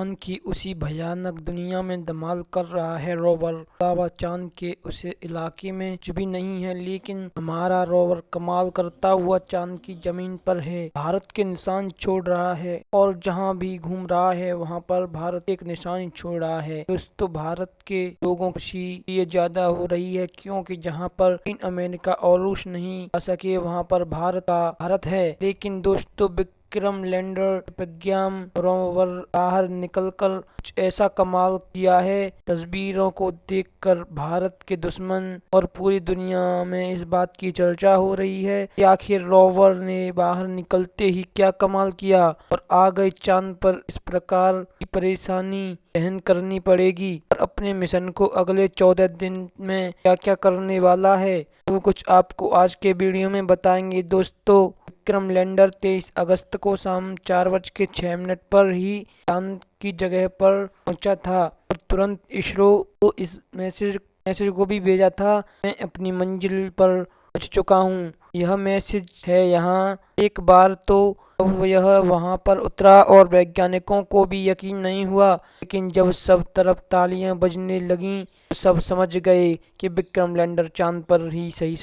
चांद की उसी भयानक दुनिया में धमाल कर रहा है रोवर। अलावा चांद के उस इलाके में कुछ भी नहीं है, लेकिन हमारा रोवर कमाल करता हुआ चांद की जमीन पर है, भारत के निशान छोड़ रहा है और जहां भी घूम रहा है वहां पर भारत एक निशान छोड़ रहा है। दोस्तों, भारत के लोगों की ये ज्यादा हो रही है, क्योंकि जहां पर चीन, अमेरिका और रूस नहीं आ सके वहां पर भारत है। लेकिन दोस्तों, विक्रम लैंडर विज्ञान रोवर बाहर निकलकर कुछ ऐसा कमाल किया है, तस्वीरों को देखकर भारत के दुश्मन और पूरी दुनिया में इस बात की चर्चा हो रही है कि आखिर रोवर ने बाहर निकलते ही क्या कमाल किया और आ गए चांद पर। इस प्रकार की परेशानी सहन करनी पड़ेगी और अपने मिशन को अगले 14 दिन में क्या क्या करने वाला है वो कुछ आपको आज के वीडियो में बताएंगे। दोस्तों, विक्रम लैंडर 23 अगस्त को शाम 4:06 पर ही चांद की जगह पर पहुंचा था और तुरंत इसरो को इस मैसेज को भी भेजा था, मैं अपनी मंजिल पर पहुंच चुका हूं। यह मैसेज है यहाँ। एक बार तो यह वहां पर उतरा और वैज्ञानिकों को भी यकीन नहीं हुआ, लेकिन जब सब तरफ तालियां बजने लगीं तो सब समझ गए कि विक्रम लैंडर चांद पर ही सही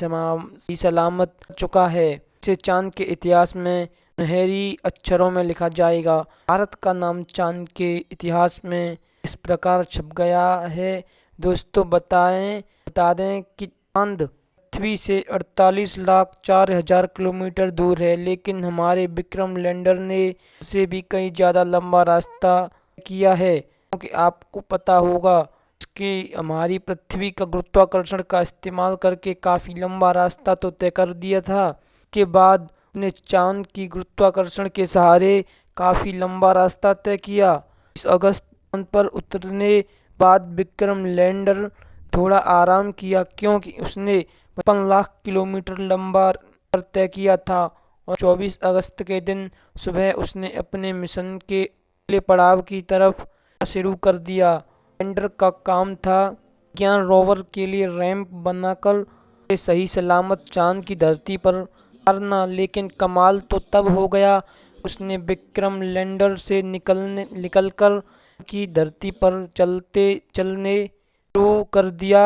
सलामत चुका है। इसे चांद के इतिहास में सुनहरी अक्षरों में लिखा जाएगा। भारत का नाम चांद के इतिहास में इस प्रकार छप गया है। दोस्तों, बता दें कि चांद पृथ्वी से 48,04,000 किलोमीटर दूर है, लेकिन हमारे विक्रम लैंडर ने इससे भी कहीं ज्यादा लंबा रास्ता किया है, क्योंकि आपको पता होगा कि हमारी पृथ्वी का गुरुत्वाकर्षण का इस्तेमाल करके काफी लंबा रास्ता तो तय कर दिया था। के बाद ने चांद की गुरुत्वाकर्षण के सहारे काफी लंबा रास्ता तय किया। इस अगस्त चांद पर उतरने बाद विक्रम लैंडर थोड़ा आराम किया, क्योंकि उसने 55 लाख किलोमीटर लंबा सफर तय किया था और 24 अगस्त के दिन सुबह उसने अपने मिशन के अगले पड़ाव की तरफ शुरू कर दिया। लैंडर का काम था विज्ञान रोवर के लिए रैंप बनाकर सही सलामत चांद की धरती पर उतारना। लेकिन कमाल तो तब हो गया उसने विक्रम लैंडर से निकलकर की धरती पर चलने शुरू कर दिया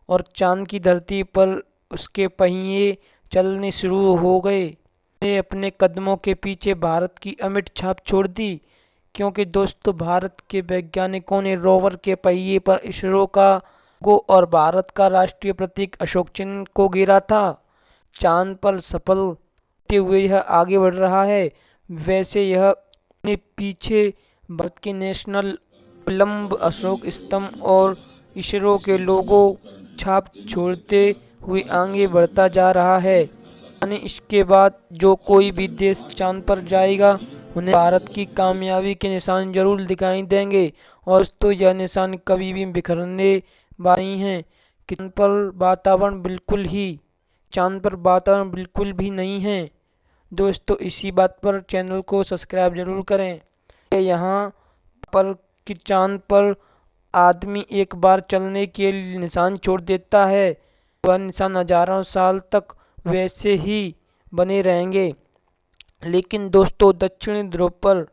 और चांद की धरती पर उसके पहिए चलने शुरू हो गए। उसने अपने कदमों के पीछे भारत की अमिट छाप छोड़ दी, क्योंकि दोस्तों, भारत के वैज्ञानिकों ने रोवर के पहिए पर इसरो का लोगो और भारत का राष्ट्रीय प्रतीक अशोक चिन्ह को गिरा था। चांद पर सफल होते हुए यह आगे बढ़ रहा है। वैसे यह अपने पीछे भारत के नेशनल कोलंब, अशोक स्तंभ और इसरो के लोगो छाप छोड़ते हुए आगे बढ़ता जा रहा है। यानी इसके बाद जो कोई भी देश चांद पर जाएगा उन्हें भारत की कामयाबी के निशान जरूर दिखाई देंगे। और तो यह निशान कभी भी बिखरने वाले नहीं है कि चांद पर वातावरण बिल्कुल भी नहीं है। दोस्तों, इसी बात पर चैनल को सब्सक्राइब जरूर करें। यहाँ पर कि चांद पर आदमी एक बार चलने के लिए निशान छोड़ देता है, वह निशान हजारों साल तक वैसे ही बने रहेंगे। लेकिन दोस्तों, दक्षिणी ध्रुव पर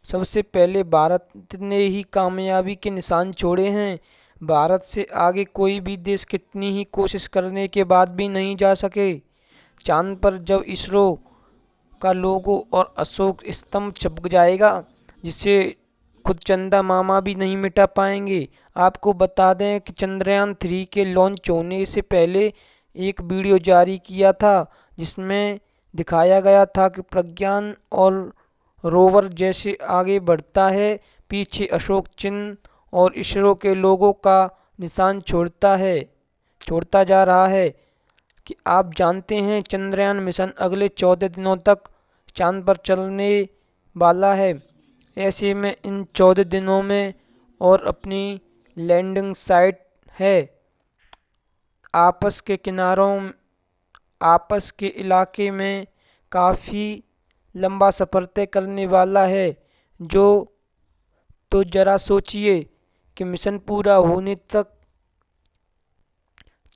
सबसे पहले भारत ने ही कामयाबी के निशान छोड़े हैं। भारत से आगे कोई भी देश कितनी ही कोशिश करने के बाद भी नहीं जा सके। चांद पर जब इसरो का लोगो और अशोक स्तंभ छप जाएगा, जिसे खुद चंदा मामा भी नहीं मिटा पाएंगे। आपको बता दें कि चंद्रयान 3 के लॉन्च होने से पहले एक वीडियो जारी किया था, जिसमें दिखाया गया था कि प्रज्ञान और रोवर जैसे आगे बढ़ता है, पीछे अशोक चिन्ह और इसरो के लोगों का निशान छोड़ता जा रहा है। कि आप जानते हैं चंद्रयान मिशन अगले 14 दिनों तक चांद पर चलने वाला है। ऐसे में इन 14 दिनों में और अपनी लैंडिंग साइट है आपस के इलाके में काफी लंबा सफर तय करने वाला है। तो जरा सोचिए कि मिशन पूरा होने तक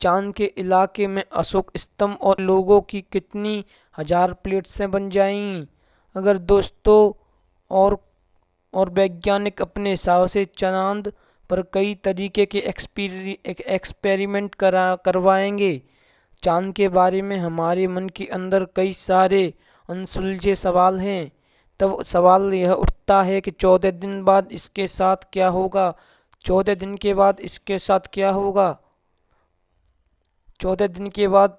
चांद के इलाके में अशोक स्तंभ और लोगों की कितनी हजार प्लेट्स बन जाएंगी। अगर दोस्तों और और वैज्ञानिक अपने हिसाब से चांद पर कई तरीके के एक्सपेरिमेंट करवाएंगे। चांद के बारे में हमारे मन के अंदर कई सारे अनसुलझे सवाल हैं। तब सवाल यह उठता है कि 14 दिन बाद इसके साथ क्या होगा। 14 दिन के बाद इसके साथ क्या होगा। 14 दिन के बाद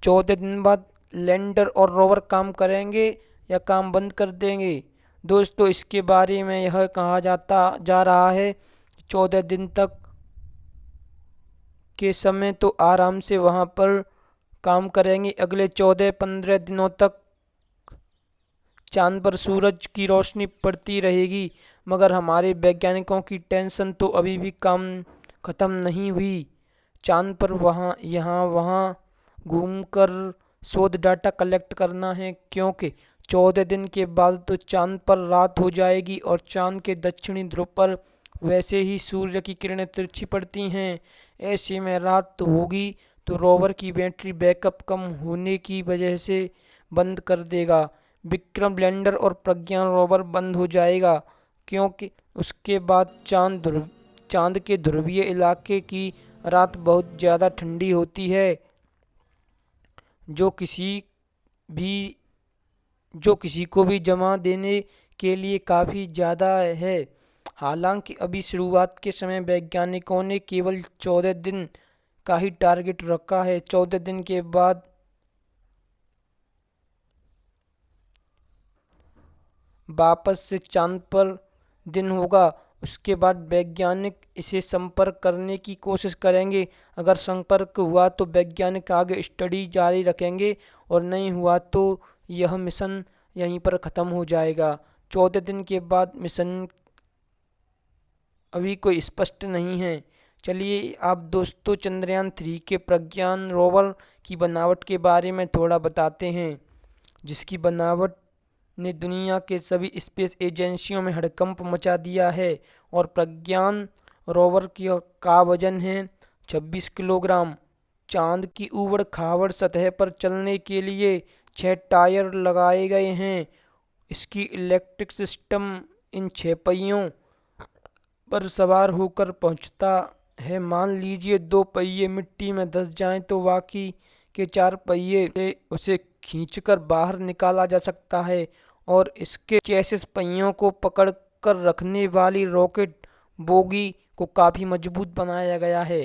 14 दिन बाद लैंडर और रोवर काम करेंगे या काम बंद कर देंगे। दोस्तों, इसके बारे में यह कहा जाता जा रहा है कि 14 दिन तक के समय तो आराम से वहां पर काम करेंगे। अगले 14-15 दिनों तक चांद पर सूरज की रोशनी पड़ती रहेगी। मगर हमारे वैज्ञानिकों की टेंशन तो अभी भी काम खत्म नहीं हुई। चांद पर वहाँ यहाँ वहाँ घूमकर शोध डाटा कलेक्ट करना है, क्योंकि 14 दिन के बाद तो चांद पर रात हो जाएगी और चांद के दक्षिणी ध्रुव पर वैसे ही सूर्य की किरणें तिरछी पड़ती हैं। ऐसे में रात होगी तो रोवर की बैटरी बैकअप कम होने की वजह से बंद कर देगा। विक्रम लैंडर और प्रज्ञान रोवर बंद हो जाएगा, क्योंकि उसके बाद चांद के ध्रुवीय इलाके की रात बहुत ज़्यादा ठंडी होती है, जो भी जो किसी को भी जमा देने के लिए काफ़ी ज़्यादा है। हालांकि अभी शुरुआत के समय वैज्ञानिकों ने केवल 14 दिन का ही टारगेट रखा है। 14 दिन के बाद वापस से चांद पर दिन होगा। उसके बाद वैज्ञानिक इसे संपर्क करने की कोशिश करेंगे। अगर संपर्क हुआ तो वैज्ञानिक आगे स्टडी जारी रखेंगे और नहीं हुआ तो यह मिशन यहीं पर ख़त्म हो जाएगा। 14 दिन के बाद मिशन अभी कोई स्पष्ट नहीं है। चलिए आप दोस्तों चंद्रयान-3 के प्रज्ञान रोवर की बनावट के बारे में थोड़ा बताते हैं, जिसकी बनावट ने दुनिया के सभी स्पेस एजेंसियों में हड़कंप मचा दिया है। और प्रज्ञान रोवर का वजन है 26 किलोग्राम। चांद की ऊबड़ खाबड़ सतह पर चलने के लिए 6 टायर लगाए गए हैं। इसकी इलेक्ट्रिक सिस्टम इन 6 पहियों पर सवार होकर पहुंचता है। मान लीजिए 2 पहिए मिट्टी में धंस जाएं तो बाकी के 4 पहिए से उसे खींचकर बाहर निकाला जा सकता है। और इसके चेसिस पहियों को पकड़ कर रखने वाली रॉकेट बोगी को काफी मजबूत बनाया गया है।